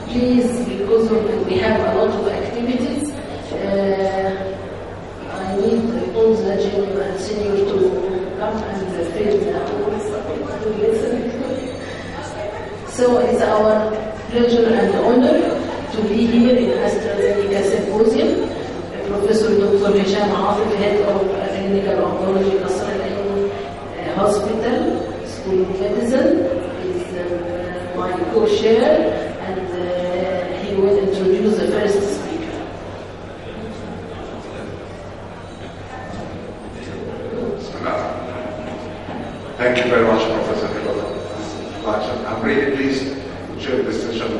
Please, because we have a lot of activities, I need all the junior and senior to come and fill the hall to listen. So it's our pleasure and honor to be here in AstraZeneca Symposium. Professor Dr. Hisham Afif, Head of Clinical Oncology, Nasr Al-Ain Hospital, School of Medicine, is my co-chair, and he will introduce the first speaker. Thank you very much, Professor Hill. I'm really pleased to share this session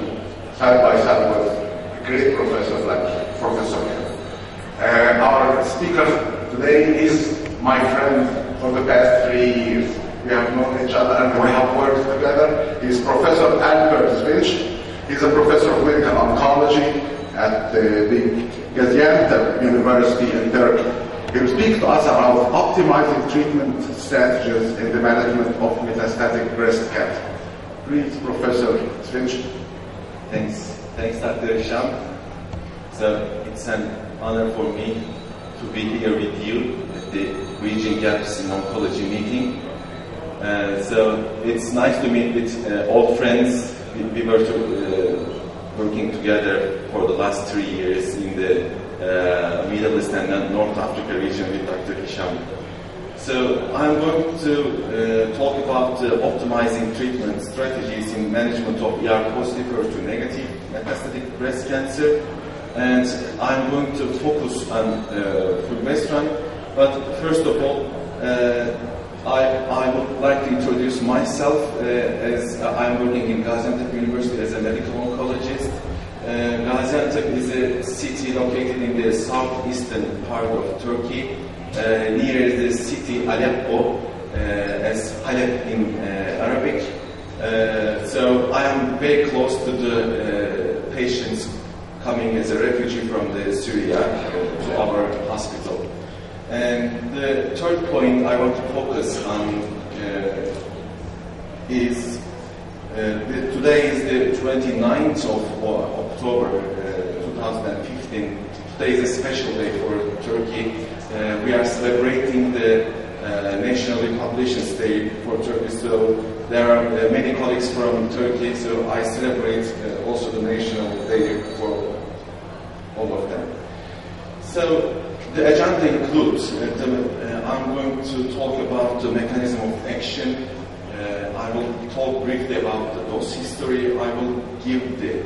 side by side with a great professor like Professor Hill. Our speaker today is my friend for the past 3 years. We have known each other and we have worked together. He's Professor Albert Finch. He's a professor of clinical oncology at the Gaziantep University in Turkey. He will speak to us about optimizing treatment strategies in the management of metastatic breast cancer. Please, Professor Finch. Thanks, Dr. Hisham. So it's an honor for me to be here with you at the Bridging Gaps in Oncology meeting. So it's nice to meet with old friends. We were working together for the last 3 years in the Middle East and North Africa region with Dr. Hisham. So I'm going to talk about optimizing treatment strategies in management of ER-positive, HER2-negative metastatic breast cancer. And I'm going to focus on fulvestrant. But first of all, I would like to introduce myself as I'm working in Gaziantep University as a medical oncologist. Gaziantep is a city located in the southeastern part of Turkey, near the city Aleppo, as Halep in Arabic. So I am very close to the patients coming as a refugee from Syria to our hospital. And the third point I want to focus on is today is the 29th of October 2015. Today is a special day for Turkey. We are celebrating the National Republications Day for Turkey. So there are many colleagues from Turkey, so I celebrate also the National Day for all of them. So the agenda includes, I'm going to talk about the mechanism of action. I will talk briefly about the dose history. I will give the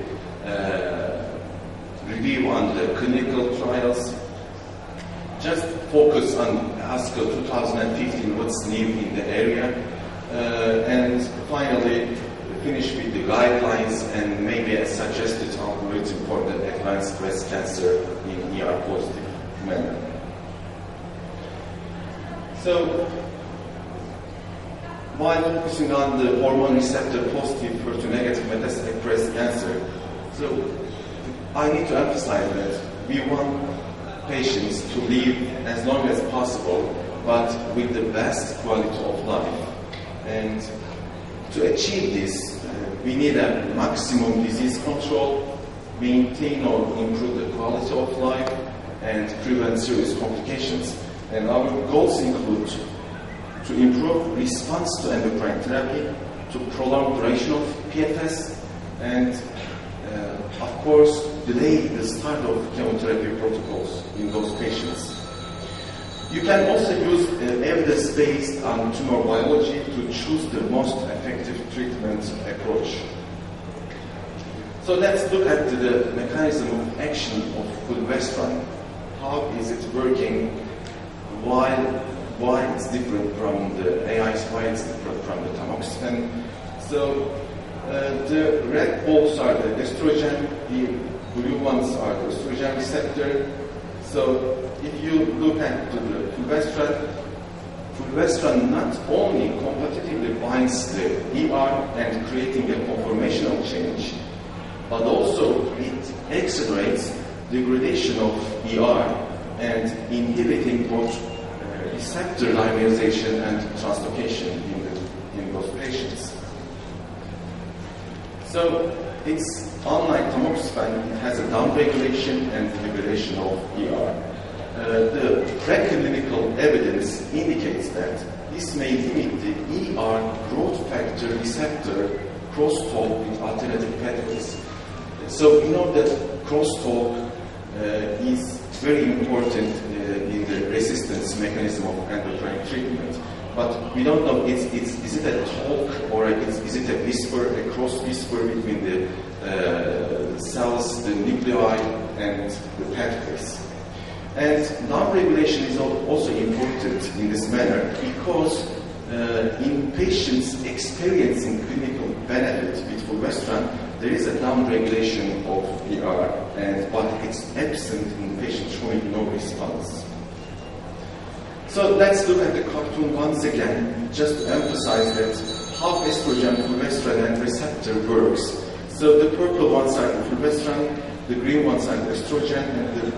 review on the clinical trials. Just focus on ASCO 2015, what's new in the area. And finally, finish with the guidelines and maybe a suggested algorithm for the advanced breast cancer in ER-positive manner. So, while focusing on the hormone receptor positive HER2-negative metastatic breast cancer, so I need to emphasize that we want patients to live as long as possible, but with the best quality of life. And to achieve this, we need a maximum disease control, maintain or improve the quality of life, and prevent serious complications. And our goals include to improve response to endocrine therapy, to prolong duration of PFS, and of course, delay the start of chemotherapy protocols in those patients. You can also use evidence based on tumor biology to choose the most effective treatment approach. So let's look at the mechanism of action of fulvestrant. How is it working? Why it's different from the AIs? Why it's different from the tamoxifen? So the red balls are the estrogen, the blue ones are the estrogen receptor. So if you look at the fulvestrant not only competitively binds the ER and creating a conformational change, but also it accelerates degradation of ER and inhibiting both receptor dimerization and translocation in those patients. So it's unlike tamoxifen, it has a downregulation and liberation of ER. The preclinical evidence indicates that this may limit the ER growth factor receptor crosstalk with alternative pathways. So we know that crosstalk is very important in the resistance mechanism of endocrine treatment. But we don't know, is it a talk or is it a whisper, a cross whisper between the cells, the nuclei, and the pathways. And downregulation is also important in this manner because in patients experiencing clinical benefit with fulvestrant, there is a downregulation of ER, but it's absent in patients showing no response. So let's look at the cartoon once again, just to emphasize that how estrogen, fulvestrant, and receptor works. So the purple ones are the fulvestrant, the green ones are the estrogen, and the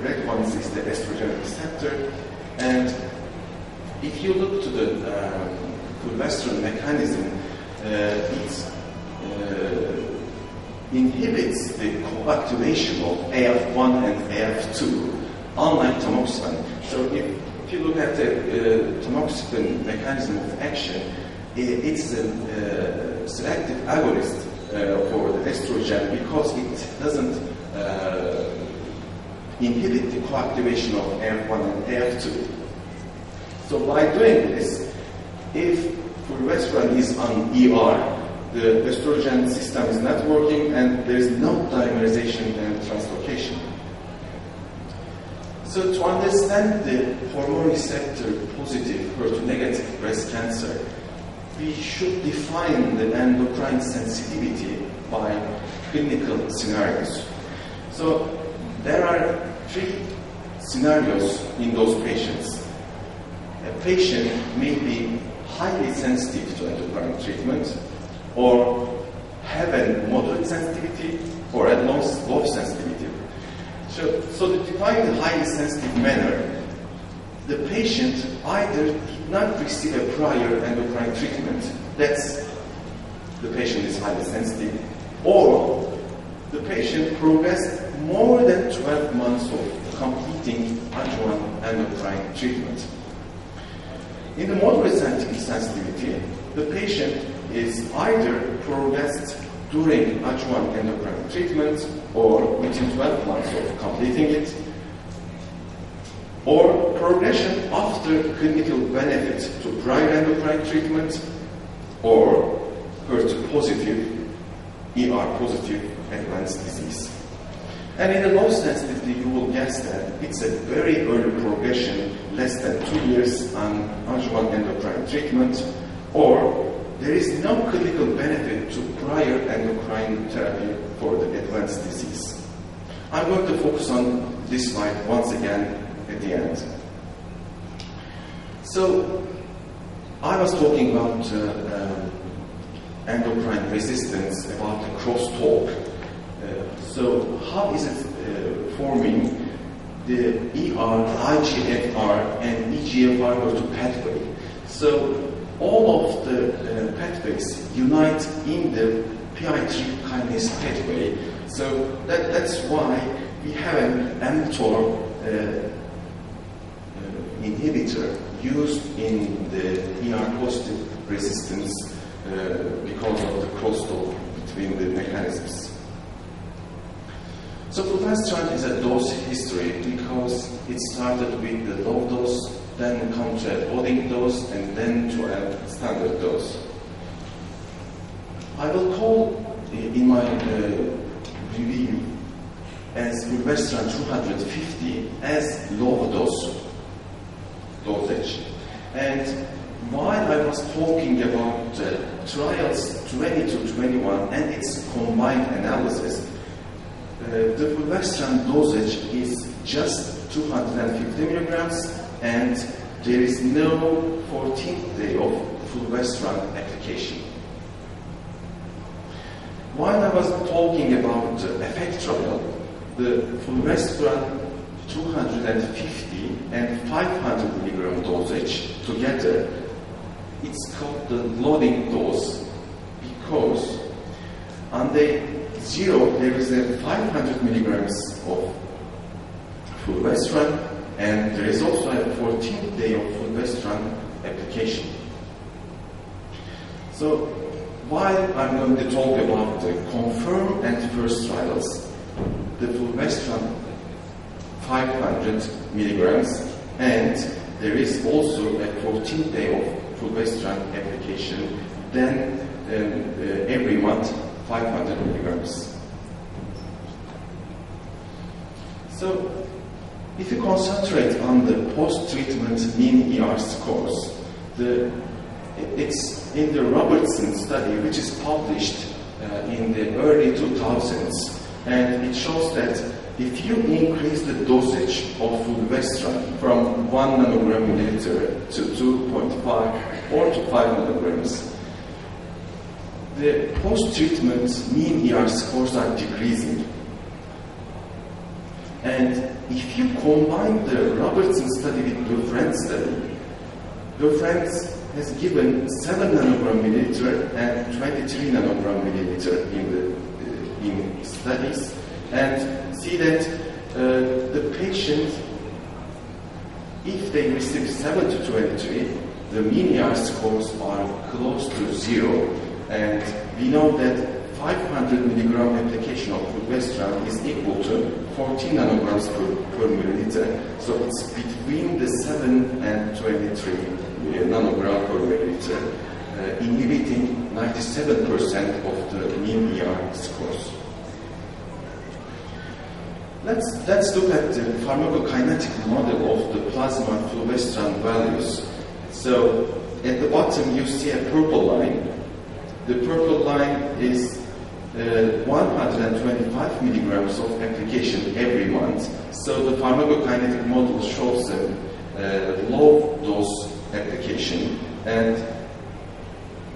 red ones is the estrogen receptor. And if you look to the fulvestrant mechanism, it inhibits the coactivation of AF1 and AF2, unlike tamoxifen. So if you look at the tamoxifen mechanism of action, it's a selective agonist for the estrogen because it doesn't inhibit the coactivation of AF1 and AF2. So by doing this, if fulvestrant is on ER, the estrogen system is not working and there is no dimerization and translocation. So to understand the hormone receptor positive, HER2 negative breast cancer, we should define the endocrine sensitivity by clinical scenarios. So there are 3 scenarios in those patients. A patient may be highly sensitive to endocrine treatment, or have a moderate sensitivity, or a low sensitivity. So to define the highly sensitive manner, the patient either did not receive a prior endocrine treatment, that's the patient is highly sensitive, or the patient progressed more than 12 months of completing adjuvant endocrine treatment. In the moderate sensitivity, the patient is either progressed during adjuvant endocrine treatment or within 12 months of completing it, or progression after clinical benefit to prior endocrine treatment, or HER2 positive, ER positive advanced disease. And in the low sensitivity, you will guess that it's a very early progression, less than 2 years on adjuvant endocrine treatment, or there is no clinical benefit to prior endocrine therapy for the advanced disease. I'm going to focus on this slide once again at the end. So, I was talking about endocrine resistance, about the crosstalk. So, how is it forming the ER, IGFR, and EGFR HER2 pathway? So, all of the pathways unite in the PI3 kinase pathway. So that's why we have an mTOR inhibitor used in the ER positive resistance because of the crosstalk between the mechanisms. So fulvestrant is a dose history because it started with the low dose, then come to a loading dose, and then to a standard dose. I will call in my review as fulvestrant 250 as low dosage. And while I was talking about trials 20 to 21 and its combined analysis, the fulvestrant dosage is just 250 milligrams, and there is no 14th day of fulvestrant application. While I was talking about effect trial, the fulvestrant 250 and 500 milligram dosage together, it's called the loading dose because On day 0, there is a 500 milligrams of fulvestrant, and there is also a 14th day of fulvestrant application. So, while I'm going to talk about the confirmed and first trials, the fulvestrant 500 milligrams, and there is also a 14th day of fulvestrant application, then every month 500 milligrams. So, if you concentrate on the post-treatment mean ER scores, it's in the Robertson study, which is published in the early 2000s, and it shows that if you increase the dosage of fulvestrant from 1 nanogram milliliter to 2.5 or to 5 nanograms, the post-treatment mean ER scores are decreasing. And if you combine the Robertson study with Lefran's study, Lefran's has given 7 nanogram milliliter and 23 nanogram milliliter in studies, and see that the patient, if they receive 7 to 23, the mean ER scores are close to 0, and we know that 500 milligram application of fulvestrant is equal to 14 nanograms per milliliter, so it's between the 7 and 23 nanogram per milliliter, inhibiting 97% of the mean ER scores. Let's look at the pharmacokinetic model of the plasma fulvestrant values. So at the bottom you see a purple line. The purple line is 125 milligrams of application every month. So the pharmacokinetic model shows a low dose application, and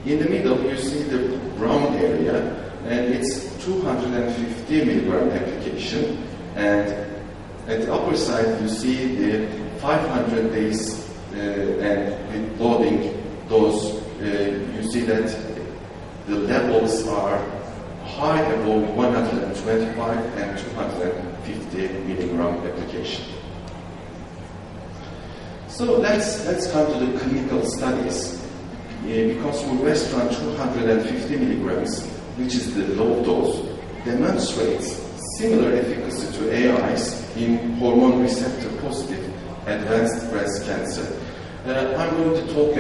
in the middle you see the brown area, and it's 250 milligram application, and at the upper side you see the 500 days and with loading dose, you see that the levels are high above 125 and 250 milligram application. So let's come to the clinical studies. Because fulvestrant 250 milligrams, which is the low dose, demonstrates similar efficacy to AIs in hormone receptor positive advanced breast cancer. I'm going to talk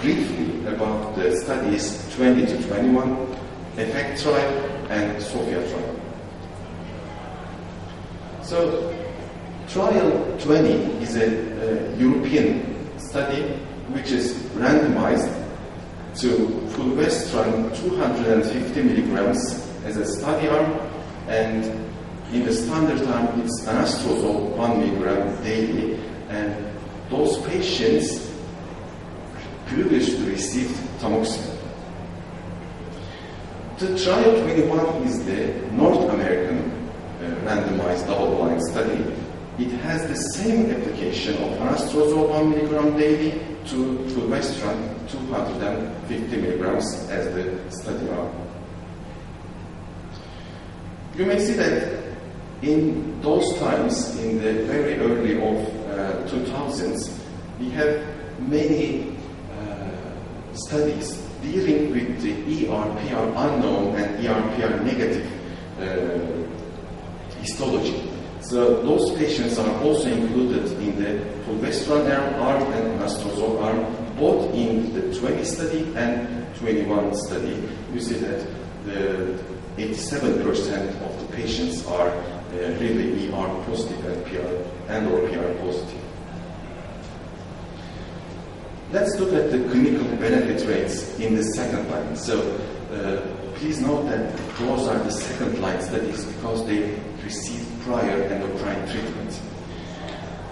briefly about the studies 20 to 21, EFFECT trial, and SOPHIA trial. So, trial 20 is a European study which is randomized to fulvestrant 250 milligrams as a study arm, and in the standard arm it's anastrozole 1 milligram daily, and those patients previously received tamoxifen. The trial 21 is the North American randomized double-blind study. It has the same application of anastrozole 1 milligram daily to fulvestrant 250 milligrams as the study arm. You may see that in those times, in the very early of 2000s, we have many studies dealing with the ER/PR unknown and ER/PR negative histology. So those patients are also included in the fulvestrant arm and anastrozole arm, both in the 20 study and 21 study. You see that the 87% of the patients are really ER positive and PR and or PR positive. Let's look at the clinical benefit rates in the second line. So please note that those are the second line studies because they received prior endocrine treatment.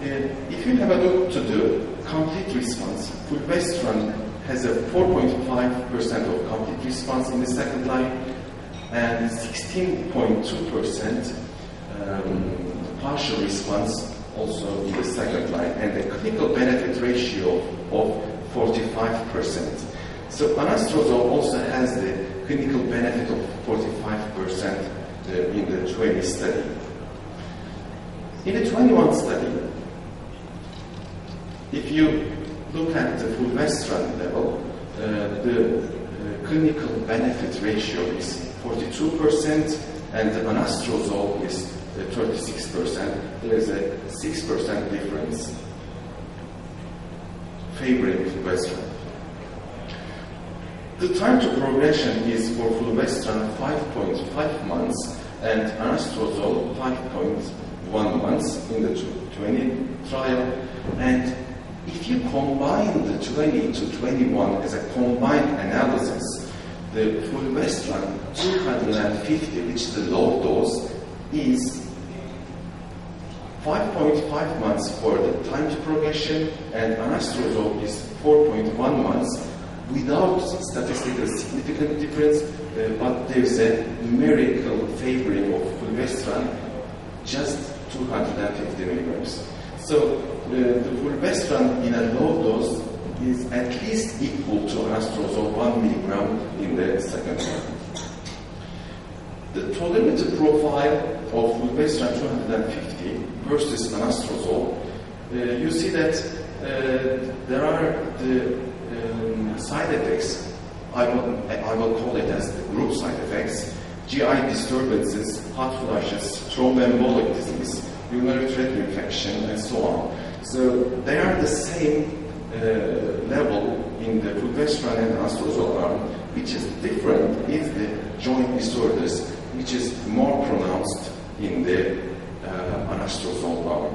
If you have a look to the complete response, fulvestrant has a 4.5% of complete response in the second line and 16.2% partial response also in the second line, and a clinical benefit ratio of 45%. So anastrozole also has the clinical benefit of 45% in the 20 study. In the 21 study, if you look at the fulvestrant level, the clinical benefit ratio is 42% and the anastrozole is 36%. There is a 6% difference favoring fulvestrant. The time to progression is for fulvestrant 5.5 months and anastrozole 5.1 months in the 20 trial. And if you combine the 20 to 21 as a combined analysis, the fulvestrant 250, which is the low dose, is 5.5 months for the time to progression, and anastrozole is 4.1 months without statistically significant difference, but there's a numerical favoring of fulvestrant, just 250 milligrams. So the fulvestrant in a low dose is at least equal to anastrozole 1 milligram in the second one. The tolerability profile of fulvestrant 250 versus anastrozole, you see that there are the side effects. I will call it as the group side effects: GI disturbances, hot flushes, thromboembolic disease, urinary tract infection, and so on. So they are the same level in the fulvestrant and anastrozole arm. Which is different is the joint disorders, which is more pronounced in the anastrozole arm.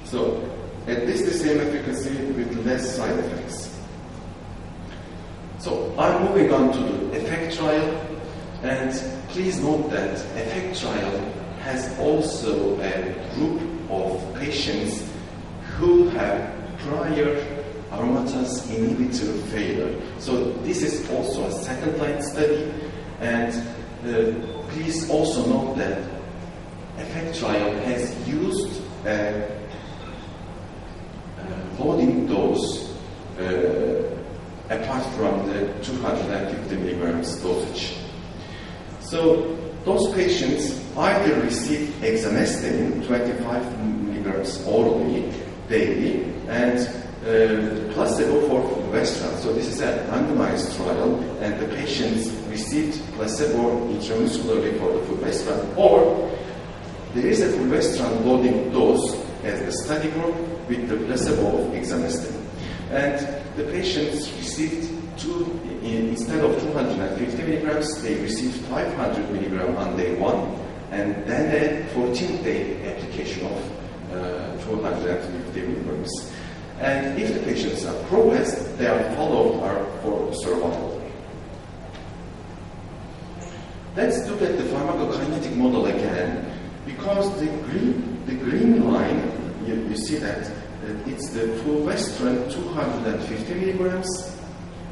So at least the same efficacy with less side effects. So I'm moving on to the EFFECT trial, and please note that EFFECT trial has also a group of patients who have prior aromatase inhibitor failure. So this is also a second-line study, and please also note that EFFECT trial has used a loading dose apart from the 250 milligrams dosage. So those patients either receive exemestane 25 milligrams orally daily and placebo for fulvestrant. So this is a randomized trial, and the patients received placebo intramuscularly for the fulvestrant, or there is a fulvestrant loading dose as the study group with the placebo of exemestane. And the patients received instead of 250 milligrams, they received 500 milligrams on day 1, and then a 14-day application of 250 milligrams. And if the patients are progressed, they are followed for survival. Let's look at the pharmacokinetic model again, because the green line, you see that it's the fulvestrant 250 milligrams,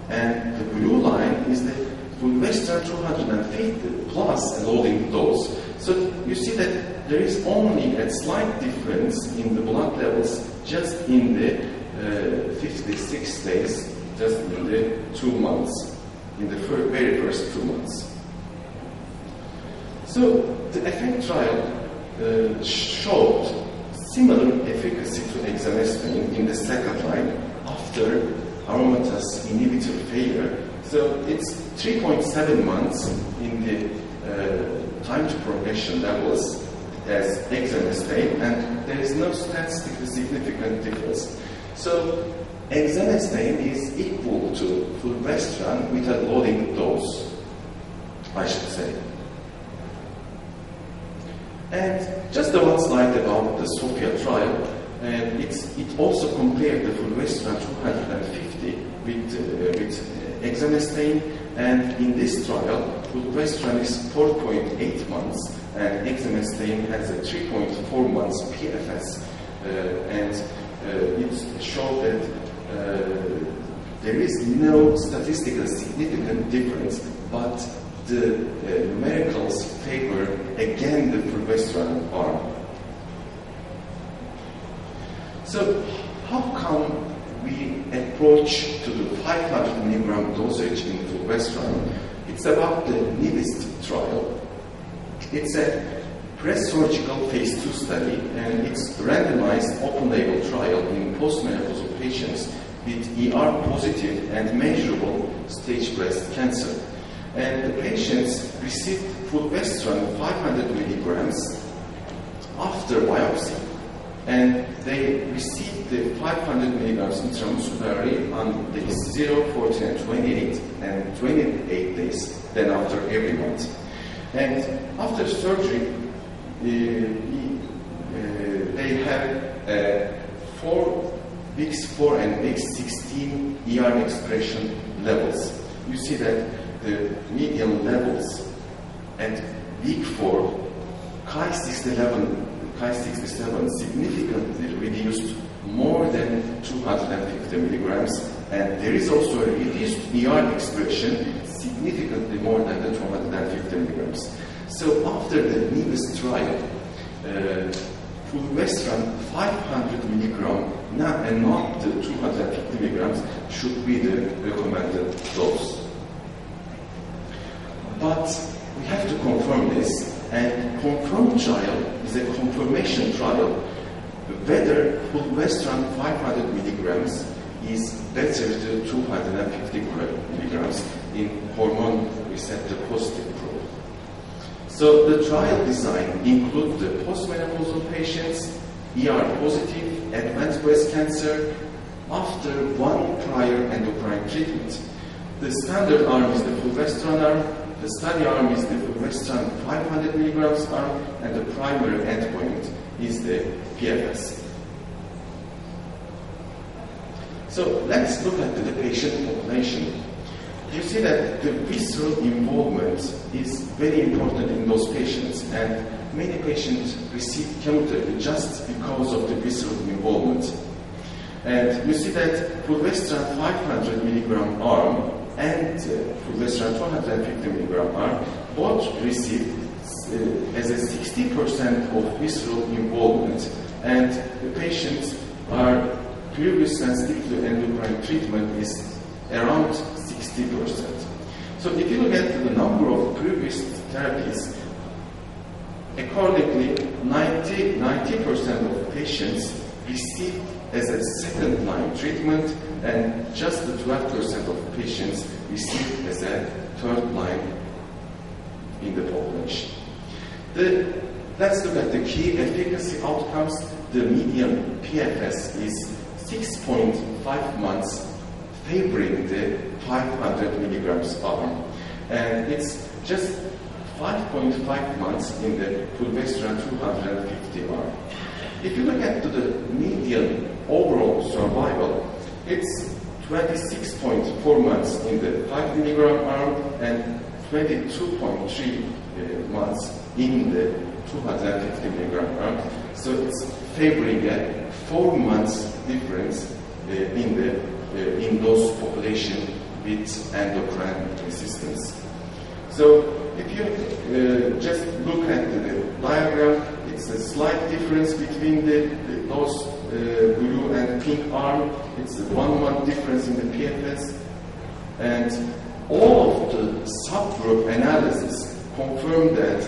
and the blue line is the fulvestrant 250 plus a loading dose. So you see that there is only a slight difference in the blood levels just in the 56 days, just in the 2 months, in the very first 2 months. So the EFFECT trial showed similar efficacy to exemestane in the second line after aromatase inhibitor failure. So it's 3.7 months in the time to progression levels as exemestane, and there is no statistically significant difference. So exemestane is equal to fulvestrant with a loading dose, I should say. And just the one slide about the SOPHIA trial, and it also compared the fulvestrant 250 with exemestane, and in this trial, fulvestrant is 4.8 months, and exemestane has a 3.4 months PFS, and it showed that there is no statistically significant difference, but the numericals favor again the fulvestrant arm. So how come we approach to the 500 milligram dosage in fulvestrant. It's about the NIBIST trial. It's a pre-surgical phase 2 study, and it's randomized open-label trial in postmenopausal patients with ER-positive and measurable stage breast cancer. And the patients received fulvestrant 500 milligrams after biopsy, and they received the 500 milligrams intramuscularly on days 0, 14, and 28, and 28 days, then after every month. And after surgery, they had weeks 4 and week 16 ER expression levels. You see that the median levels at week 4, Chi-67 significantly reduced more than 250 milligrams, and there is also a reduced ER expression significantly more than the 250 milligrams. So after the NIBIST trial, fulvestrant 500 milligram and not the 250 milligrams should be the recommended dose. But we have to confirm this, and confirmed trial is a confirmation trial whether fulvestrant 500 milligrams is better than 250 milligrams in hormone receptor positive group. So the trial design includes the postmenopausal patients, ER positive, advanced breast cancer, after 1 prior endocrine treatment. The standard arm is the fulvestrant arm, the study arm is the fulvestrant 500 milligrams arm, and the primary endpoint is the PFS. So let's look at the patient population. You see that the visceral involvement is very important in those patients, and many patients receive chemotherapy just because of the visceral involvement. And you see that fulvestrant 500 milligram arm and fulvestrant 250 milligram arm both receive as a 60% of visceral involvement, and the patients are previous sensitive to endocrine treatment is around 60%. So if you look at the number of previous therapies, accordingly 90% of patients received as a second-line treatment, and just the 12% of patients received as a third line in the population. Let's look at the key efficacy outcomes. The median PFS is 6.5 months, favoring the 500 milligrams arm, and it's just 5.5 months in the fulvestrant 250 arm. If you look at the median overall survival, it's 26.4 months in the 5 milligram arm and 22.3 months in the 250 milligram arm. So it's favoring a 4 months difference in those population with endocrine resistance. So if you just look at the diagram, it's a slight difference between those blue and pink arm. It's a 1 month difference in the PFS, and all of the subgroup analysis confirm that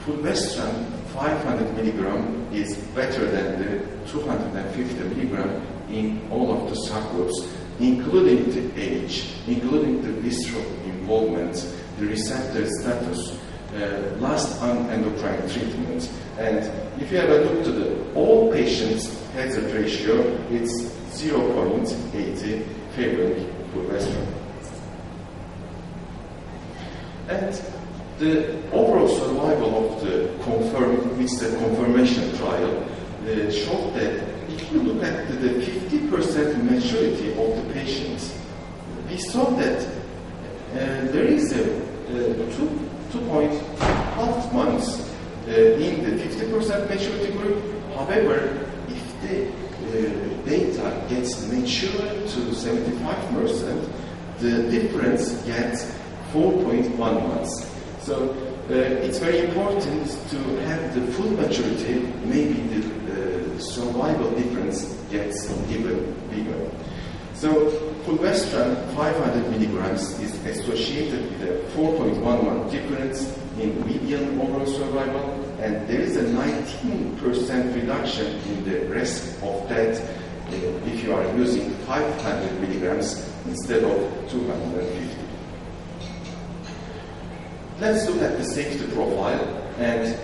fulvestrant 500 milligram is better than the 250 milligram in all of the subgroups, including the age, including the visceral involvement, the receptor status, last on endocrine treatment. And if you have a look to all patients' hazard ratio, it's 0.80 favoring fulvestrant. And the overall survival of the confirmation trial showed that if you look at the 50% maturity of the patients, we saw that there is a 2.5 months in the 50% maturity group. However, if the data gets mature to 75%, the difference gets 4.1 months. So it's very important to have the full maturity, maybe the survival difference gets even bigger. So fulvestrant 500 milligrams is associated with a 4.11 difference in median overall survival, and there is a 19% reduction in the risk of death if you are using 500 milligrams instead of 250. Let's look at the safety profile, and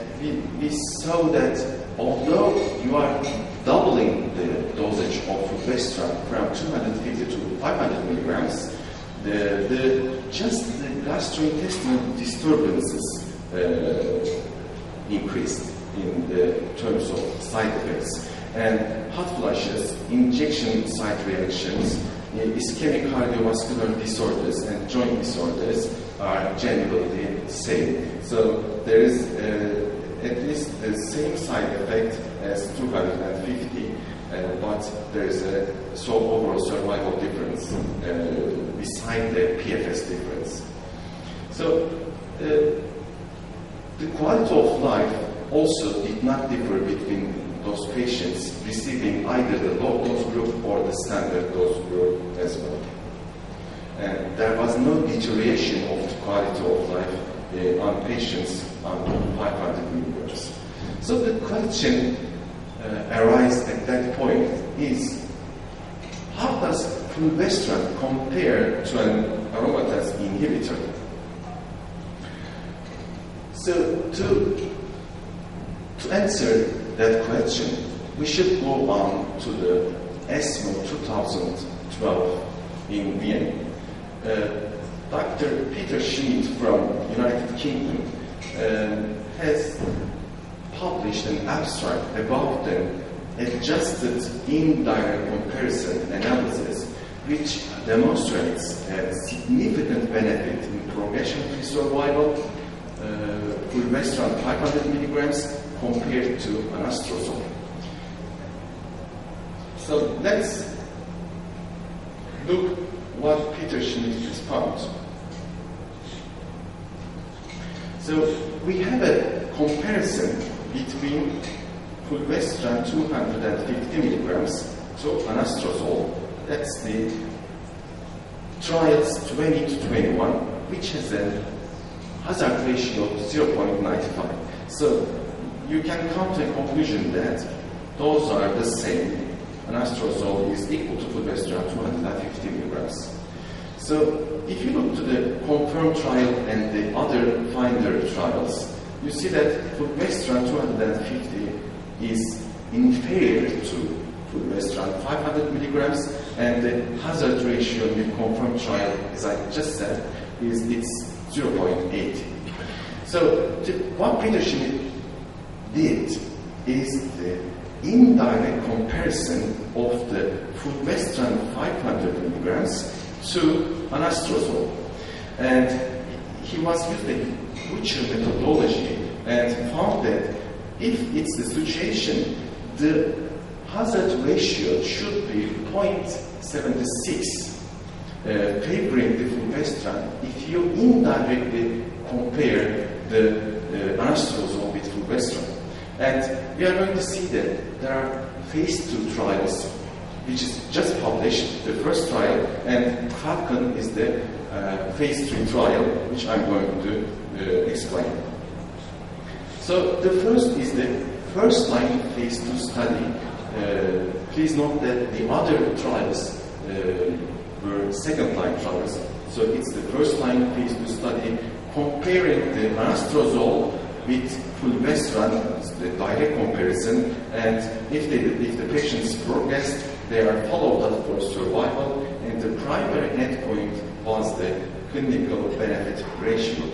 we saw that although you are doubling the dosage of fulvestrant from 250 to 500 milligrams, just the gastrointestinal disturbances increased in the terms of side effects. And hot flushes, injection site reactions, ischemic cardiovascular disorders, and joint disorders are generally the same. So there is at least the same side effect as 250, but there is a overall survival difference beside the PFS difference. So the quality of life also did not differ between those patients receiving either the low dose group or the standard dose group as well. And there was no deterioration of the quality of life on patients on 500 milligrams. So the question arises at that point is, how does fulvestrant compare to an aromatase inhibitor? So to answer that question, we should go on to the ESMO 2012 in Vienna. Dr. Peter Schmidt from United Kingdom has published an abstract about the adjusted indirect comparison analysis, which demonstrates a significant benefit in progression-free survival, fulvestrant 500 milligrams compared to anastrozole. So let's look what Peter Schmidt has found. So we have a comparison between fulvestrant 250 milligrams to anastrozole. That's the trials 20 to 21, which has a hazard ratio of 0.95. So you can come to a conclusion that those are the same. Anastrozole is equal to fulvestrant 250 milligrams. So if you look to the confirmed trial and the other finder trials, you see that fulvestrant 250 is inferior to fulvestrant 500 milligrams, and the hazard ratio in the confirmed trial, as I just said, is 0.8. So what Peter Schmidt did is the indirect comparison of the fulvestrant 500 milligrams to anastrozole. And he was using Butcher methodology and found that if it's the situation, the hazard ratio should be 0.76, favoring the fulvestrant if you indirectly compare the anastrozole with fulvestrant. And we are going to see that there are phase 2 trials, which is just published, the first trial, and Falcon is the phase 3 trial, which I'm going to explain. So the first is the first-line phase 2 study. Please note that the other trials were second-line trials. So it's the first-line phase 2 study comparing the anastrozole with fulvestrant, the direct comparison, and if the patients progressed, they are followed up for survival, and the primary endpoint was the clinical benefit ratio.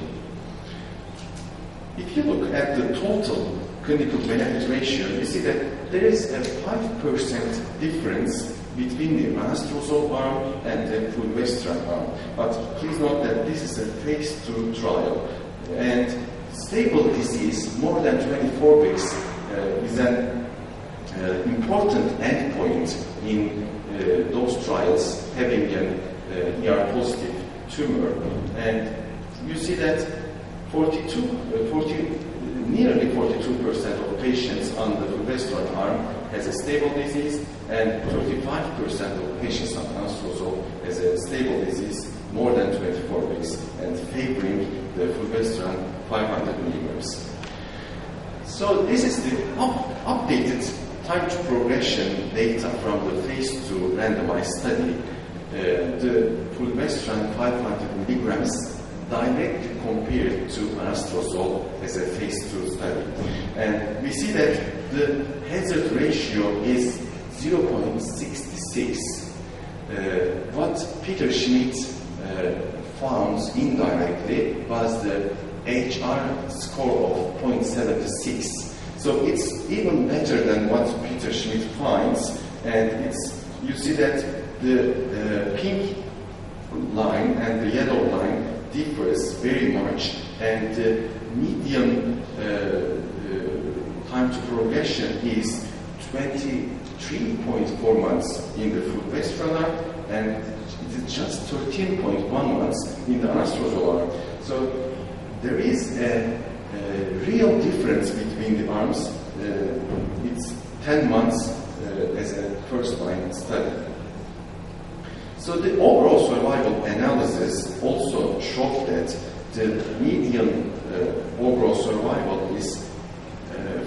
If you look at the total clinical benefit ratio, you see that there is a 5% difference between the anastrozole arm and the fulvestrant arm. But please note that this is a phase 2 trial, and stable disease more than 24 weeks is an important endpoint in those trials having an ER-positive tumor. And you see that nearly 42% of patients on the fulvestrant arm has a stable disease, and 35% of patients on anastrozole has a stable disease more than 24 weeks, and favoring the fulvestrant 500 milligrams. So this is the updated time to progression data from the phase 2 randomized study. The fulvestrant 500 milligrams directly compared to anastrozole as a phase 2 study. And we see that the hazard ratio is 0.66. What Peter Schmidt found indirectly was the HR score of 0.76. So it's even better than what Peter Schmidt finds, and you see that the pink line and the yellow line differs very much, and the median time to progression is 23.4 months in the fulvestrant arm, and it is just 13.1 months in the anastrozole arm. So there is a real difference between the arms. It's 10 months as a first-line study. So the overall survival analysis also showed that the median overall survival is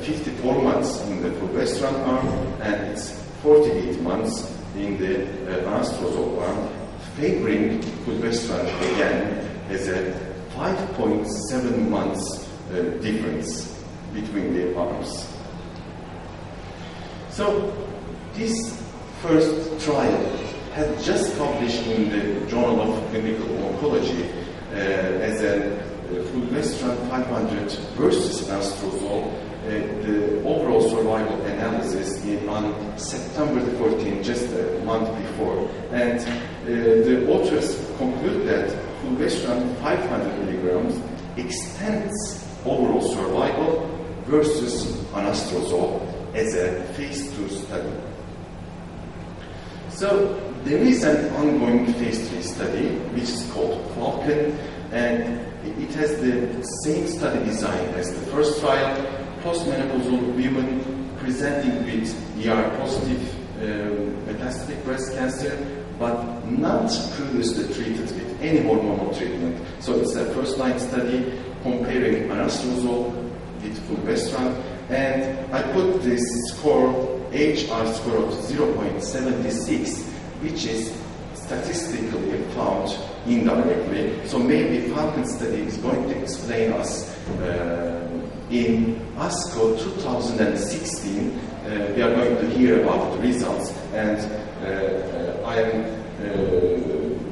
54 months in the fulvestrant arm, and it's 48 months in the anastrozole arm, favoring fulvestrant again as a 5.7 months difference between the arms. So this first trial had just published in the Journal of Clinical Oncology as a fulvestrant 500 versus anastrozole, the overall survival analysis on September the 14th, just a month before. And the authors conclude that fulvestrant 500 milligrams extends overall survival versus anastrozole as a phase 2 study. So there is an ongoing phase 3 study which is called Falcon, and it has the same study design as the first trial. Postmenopausal women presenting with ER-positive metastatic breast cancer, but not previously treated with any hormonal treatment. So it's a first-line study comparing anastrozole with fulvestrant, and I put this score, HR score of 0.76, which is statistically found indirectly. So maybe Falcon study is going to explain us in ASCO 2016. We are going to hear about the results, and I am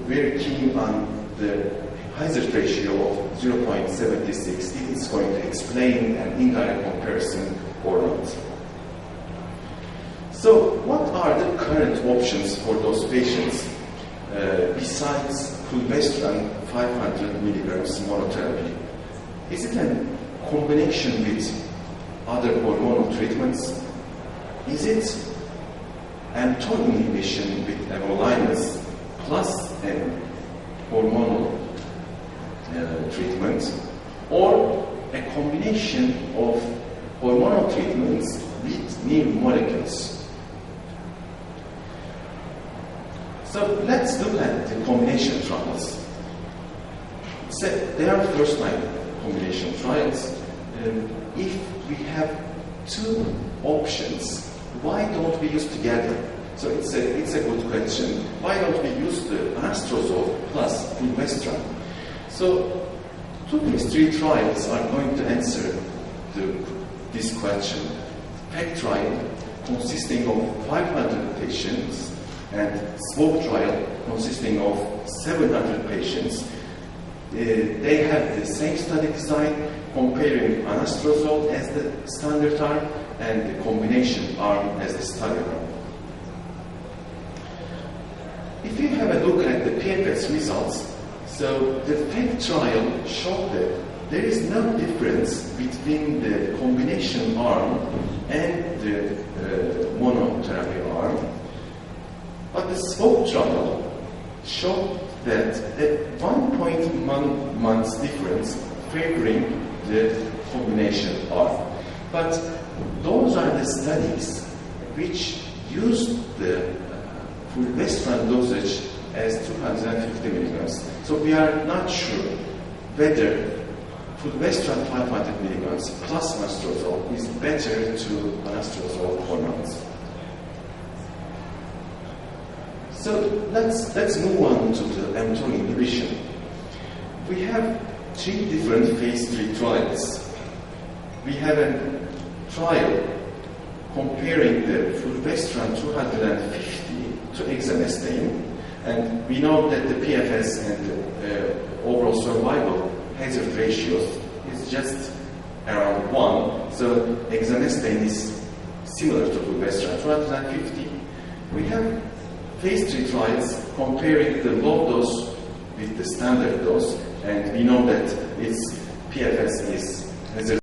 very keen on the hazard ratio of 0.76, if it's going to explain an indirect comparison or not. So what are the current options for those patients besides fulvestrant 500 milligrams monotherapy? Is it a combination with other hormonal treatments? Is it mTOR inhibition with everolimus plus a hormonal treatment, or a combination of hormonal treatments with new molecules? So let's look at the combination trials. So there are first-line combination trials. If we have two options, why don't we use together? So it's a good question. Why don't we use the anastrozole plus fulvestrant? So two phase 3 trials are going to answer this question. PEG trial consisting of 500 patients and SWOG trial consisting of 700 patients. They have the same study design, comparing anastrozole as the standard arm and the combination arm as the study arm. If you have a look at the PFS results, so the PEG trial showed that there is no difference between the combination arm and the monotherapy arm. But the SWOG trial showed that a 1.1 months difference favoring the combination arm. But those are the studies which used the fulvestrant dosage as 250 milligrams. So we are not sure whether fulvestrant 500 milligrams plus anastrozole is better to anastrozole or not. So let's move on to the mTOR inhibition. We have 3 different phase 3 trials. We have a trial comparing the fulvestrant 250 to exemestane, and we know that the PFS and the overall survival hazard ratios is just around 1, so exemestane is similar to fulvestrant 250. We have phase 3 trials comparing the low dose with the standard dose, and we know that its PFS is